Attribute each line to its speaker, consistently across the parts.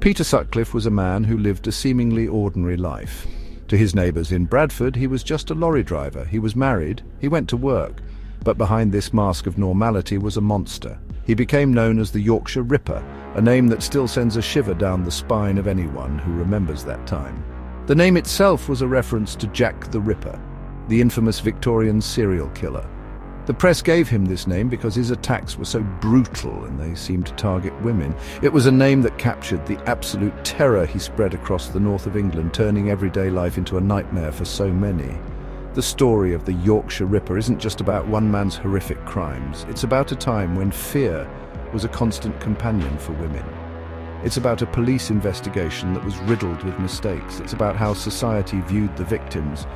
Speaker 1: Peter Sutcliffe was a man who lived a seemingly ordinary life. To his neighbours in Bradford, he was just a lorry driver. He was married, he went to work. But behind this mask of normality was a monster. He became known as the Yorkshire Ripper, a name that still sends a shiver down the spine of anyone who remembers that time. The name itself was a reference to Jack the Ripper, the infamous Victorian serial killer. The press gave him this name because his attacks were so brutal and they seemed to target women. It was a name that captured the absolute terror he spread across the north of England, turning everyday life into a nightmare for so many. The story of the Yorkshire Ripper isn't just about one man's horrific crimes. It's about a time when fear was a constant companion for women. It's about a police investigation that was riddled with mistakes. It's about how society viewed the victims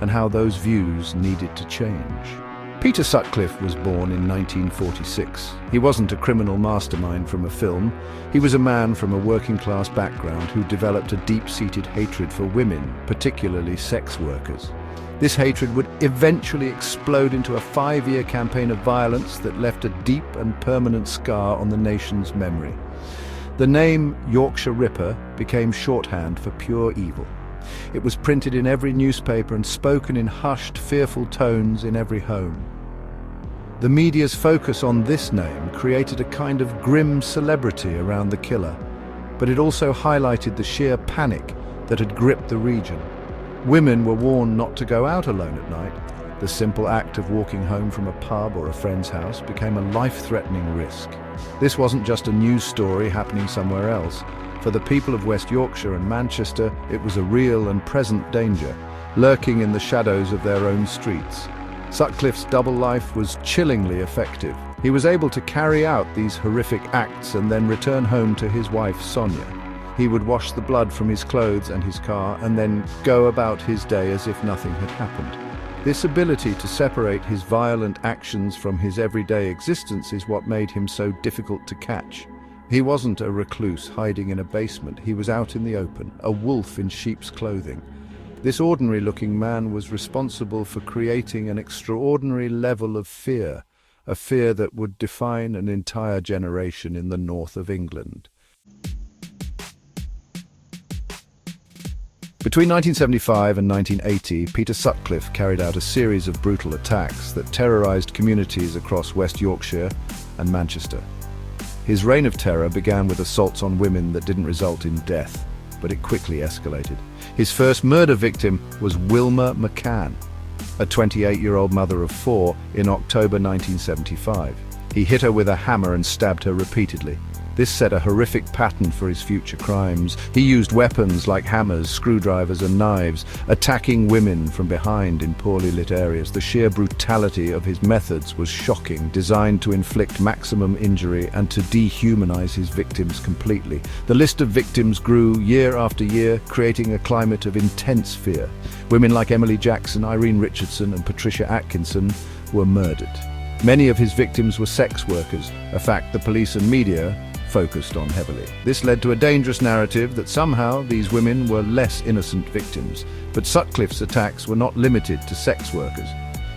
Speaker 1: and how those views needed to change. Peter Sutcliffe was born in 1946. He wasn't a criminal mastermind from a film. He was a man from a working-class background who developed a deep-seated hatred for women, particularly sex workers. This hatred would eventually explode into a 5-year campaign of violence that left a deep and permanent scar on the nation's memory. The name Yorkshire Ripper became shorthand for pure evil. It was printed in every newspaper and spoken in hushed, fearful tones in every home. The media's focus on this name created a kind of grim celebrity around the killer, but it also highlighted the sheer panic that had gripped the region. Women were warned not to go out alone at night. The simple act of walking home from a pub or a friend's house became a life-threatening risk. This wasn't just a news story happening somewhere else. For the people of West Yorkshire and Manchester, it was a real and present danger, lurking in the shadows of their own streets. Sutcliffe's double life was chillingly effective. He was able to carry out these horrific acts and then return home to his wife, Sonia. He would wash the blood from his clothes and his car and then go about his day as if nothing had happened. This ability to separate his violent actions from his everyday existence is what made him so difficult to catch. He wasn't a recluse hiding in a basement. He was out in the open, a wolf in sheep's clothing. This ordinary-looking man was responsible for creating an extraordinary level of fear, a fear that would define an entire generation in the north of England. Between 1975 and 1980, Peter Sutcliffe carried out a series of brutal attacks that terrorized communities across West Yorkshire and Manchester. His reign of terror began with assaults on women that didn't result in death, but it quickly escalated. His first murder victim was Wilma McCann, a 28-year-old mother of 4, in October 1975. He hit her with a hammer and stabbed her repeatedly. This set a horrific pattern for his future crimes. He used weapons like hammers, screwdrivers and knives, attacking women from behind in poorly lit areas. The sheer brutality of his methods was shocking, designed to inflict maximum injury and to dehumanize his victims completely. The list of victims grew year after year, creating a climate of intense fear. Women like Emily Jackson, Irene Richardson and Patricia Atkinson were murdered. Many of his victims were sex workers, a fact the police and media focused on heavily. This led to a dangerous narrative that somehow these women were less innocent victims. But Sutcliffe's attacks were not limited to sex workers.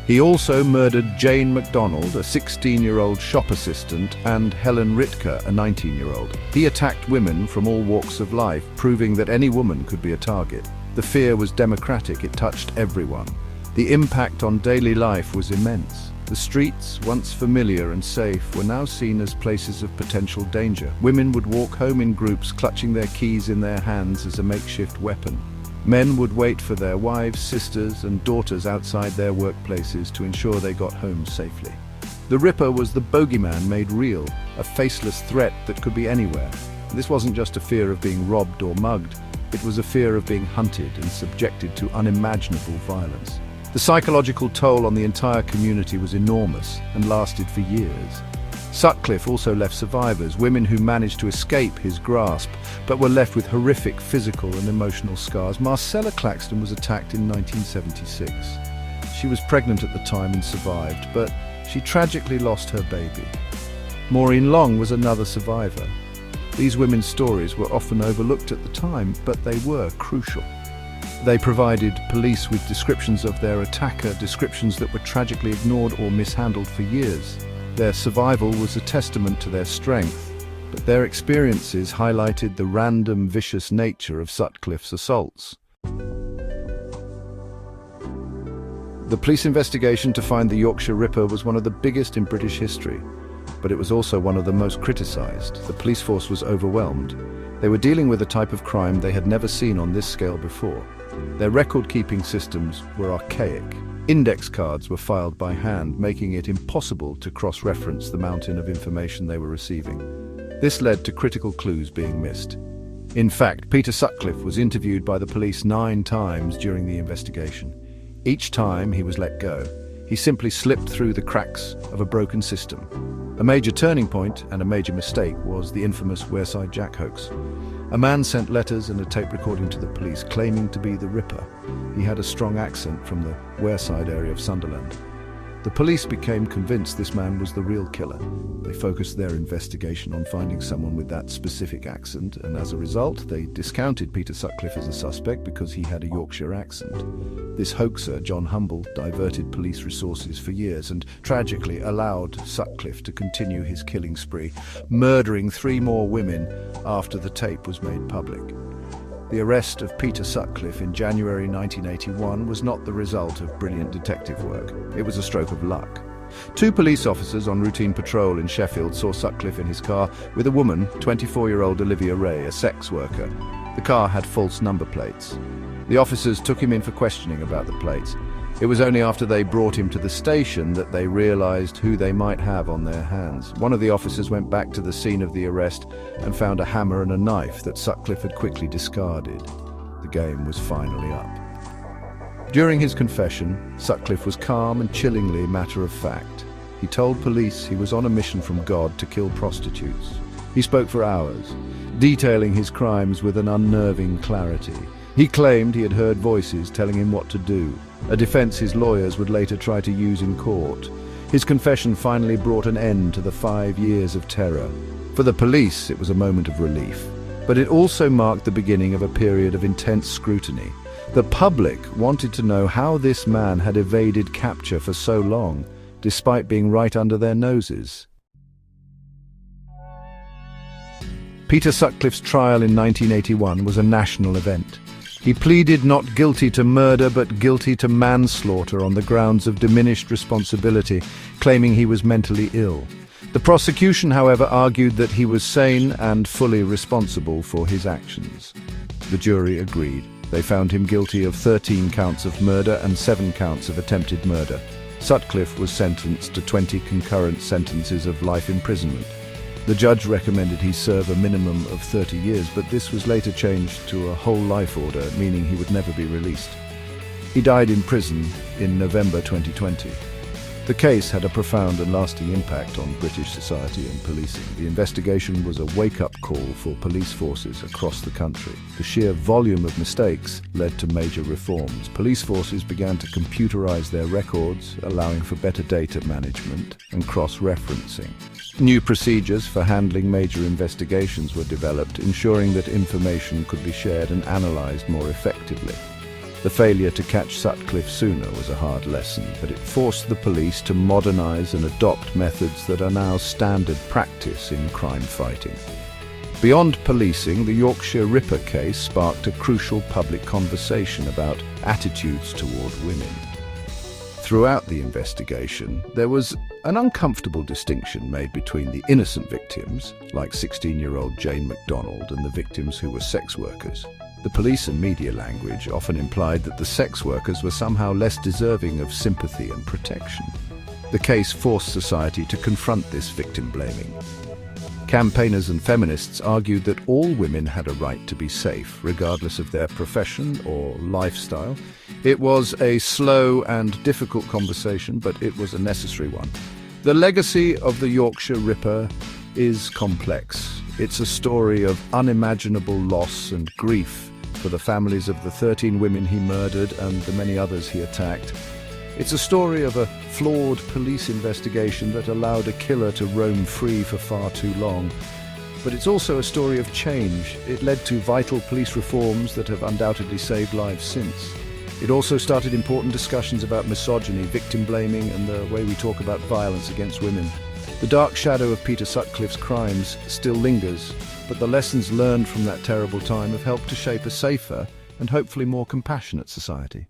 Speaker 1: He also murdered Jane MacDonald, a 16-year-old shop assistant, and Helen Ritka, a 19-year-old. He attacked women from all walks of life, proving that any woman could be a target. The fear was democratic, it touched everyone. The impact on daily life was immense. The streets, once familiar and safe, were now seen as places of potential danger. Women would walk home in groups, clutching their keys in their hands as a makeshift weapon. Men would wait for their wives, sisters, and daughters outside their workplaces to ensure they got home safely. The Ripper was the bogeyman made real, a faceless threat that could be anywhere. This wasn't just a fear of being robbed or mugged, it was a fear of being hunted and subjected to unimaginable violence. The psychological toll on the entire community was enormous and lasted for years. Sutcliffe also left survivors, women who managed to escape his grasp, but were left with horrific physical and emotional scars. Marcella Claxton was attacked in 1976. She was pregnant at the time and survived, but she tragically lost her baby. Maureen Long was another survivor. These women's stories were often overlooked at the time, but they were crucial. They provided police with descriptions of their attacker, descriptions that were tragically ignored or mishandled for years. Their survival was a testament to their strength but their experiences highlighted the random, vicious nature of Sutcliffe's assaults. The police investigation to find the Yorkshire Ripper was one of the biggest in British history, but it was also one of the most criticised. The police force was overwhelmed. They were dealing with a type of crime they had never seen on this scale before. Their record-keeping systems were archaic. Index cards were filed by hand, making it impossible to cross-reference the mountain of information they were receiving. This led to critical clues being missed. In fact, Peter Sutcliffe was interviewed by the police 9 times during the investigation. Each time he was let go, he simply slipped through the cracks of a broken system. A major turning point and a major mistake was the infamous Wearside Jack hoax. A man sent letters and a tape recording to the police claiming to be the Ripper. He had a strong accent from the Wearside area of Sunderland. The police became convinced this man was the real killer. They focused their investigation on finding someone with that specific accent, and as a result, they discounted Peter Sutcliffe as a suspect because he had a Yorkshire accent. This hoaxer, John Humble, diverted police resources for years and tragically allowed Sutcliffe to continue his killing spree, murdering 3 more women after the tape was made public. The arrest of Peter Sutcliffe in January 1981 was not the result of brilliant detective work. It was a stroke of luck. 2 police officers on routine patrol in Sheffield saw Sutcliffe in his car with a woman, 24-year-old Olivia Ray, a sex worker. The car had false number plates. The officers took him in for questioning about the plates. It was only after they brought him to the station that they realized who they might have on their hands. One of the officers went back to the scene of the arrest and found a hammer and a knife that Sutcliffe had quickly discarded. The game was finally up. During his confession, Sutcliffe was calm and chillingly matter-of-fact. He told police he was on a mission from God to kill prostitutes. He spoke for hours, detailing his crimes with an unnerving clarity. He claimed he had heard voices telling him what to do, a defense his lawyers would later try to use in court. His confession finally brought an end to the 5 years of terror. For the police, it was a moment of relief, but it also marked the beginning of a period of intense scrutiny. The public wanted to know how this man had evaded capture for so long, despite being right under their noses. Peter Sutcliffe's trial in 1981 was a national event. He pleaded not guilty to murder but guilty to manslaughter on the grounds of diminished responsibility, claiming he was mentally ill. The prosecution, however, argued that he was sane and fully responsible for his actions. The jury agreed. They found him guilty of 13 counts of murder and 7 counts of attempted murder. Sutcliffe was sentenced to 20 concurrent sentences of life imprisonment. The judge recommended he serve a minimum of 30 years, but this was later changed to a whole life order, meaning he would never be released. He died in prison in November 2020. The case had a profound and lasting impact on British society and policing. The investigation was a wake-up call for police forces across the country. The sheer volume of mistakes led to major reforms. Police forces began to computerize their records, allowing for better data management and cross-referencing. New procedures for handling major investigations were developed, ensuring that information could be shared and analyzed more effectively. The failure to catch Sutcliffe sooner was a hard lesson, but it forced the police to modernize and adopt methods that are now standard practice in crime fighting. Beyond policing, the Yorkshire Ripper case sparked a crucial public conversation about attitudes toward women. Throughout the investigation, there was an uncomfortable distinction made between the innocent victims, like 16-year-old Jane MacDonald, and the victims who were sex workers. The police and media language often implied that the sex workers were somehow less deserving of sympathy and protection. The case forced society to confront this victim blaming. Campaigners and feminists argued that all women had a right to be safe, regardless of their profession or lifestyle. It was a slow and difficult conversation, but it was a necessary one. The legacy of the Yorkshire Ripper is complex. It's a story of unimaginable loss and grief for the families of the 13 women he murdered and the many others he attacked. It's a story of a flawed police investigation that allowed a killer to roam free for far too long. But it's also a story of change. It led to vital police reforms that have undoubtedly saved lives since. It also started important discussions about misogyny, victim blaming, and the way we talk about violence against women. The dark shadow of Peter Sutcliffe's crimes still lingers, but the lessons learned from that terrible time have helped to shape a safer and hopefully more compassionate society.